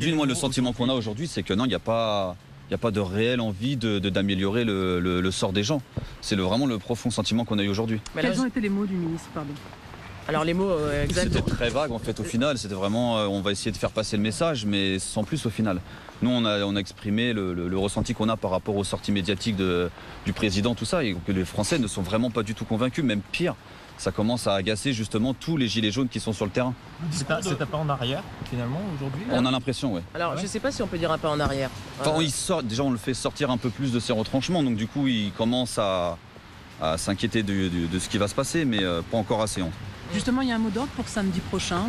Moi, le sentiment qu'on a aujourd'hui, c'est que non, il n'y a pas de réelle envie d'améliorer le sort des gens. C'est vraiment le profond sentiment qu'on a eu aujourd'hui. Quels ont été les mots du ministre, pardon? Alors les mots exactement. C'était très vague en fait au final, c'était vraiment on va essayer de faire passer le message mais sans plus au final. Nous on a exprimé le ressenti qu'on a par rapport aux sorties médiatiques du président, tout ça, et que les Français ne sont vraiment pas du tout convaincus, même pire. Ça commence à agacer justement tous les gilets jaunes qui sont sur le terrain. C'est un pas en arrière finalement aujourd'hui? On a l'impression, ouais. Alors je sais pas si on peut dire un pas en arrière. Enfin, déjà on le fait sortir un peu plus de ses retranchements, donc du coup il commence à s'inquiéter de ce qui va se passer, mais pas encore assez. Justement, il y a un mot d'ordre pour samedi prochain.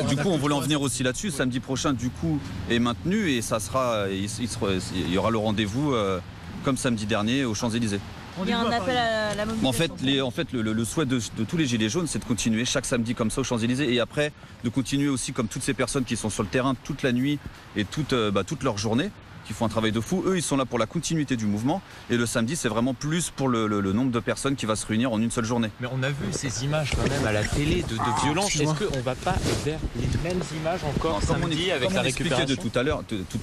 Du coup, on voulait en venir aussi là-dessus. Samedi prochain, du coup, est maintenu et ça sera, il y aura le rendez-vous comme samedi dernier aux Champs-Élysées. Il y a un appel à la mobilisation. En fait, le souhait de tous les Gilets jaunes, c'est de continuer chaque samedi comme ça aux Champs-Élysées et après de continuer aussi comme toutes ces personnes qui sont sur le terrain toute la nuit et toute leur journée, qui font un travail de fou. Eux, ils sont là pour la continuité du mouvement. Et le samedi, c'est vraiment plus pour le nombre de personnes qui va se réunir en une seule journée. Mais on a vu ces images quand même à la télé de violence. Est-ce qu'on ne va pas vers les mêmes images encore samedi avec la récupération? Tout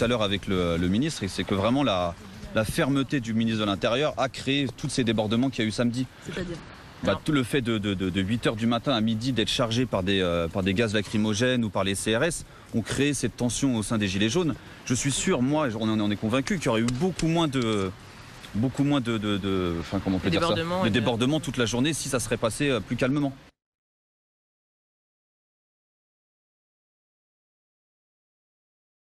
à l'heure avec le ministre, c'est que vraiment la fermeté du ministre de l'Intérieur a créé tous ces débordements qu'il y a eu samedi. C'est-à-dire tout le fait de 8h du matin à midi d'être chargé par des gaz lacrymogènes ou par les CRS ont créé cette tension au sein des Gilets jaunes. Je suis sûr, moi, on en est convaincu qu'il y aurait eu beaucoup moins de débordements toute la journée si ça serait passé plus calmement.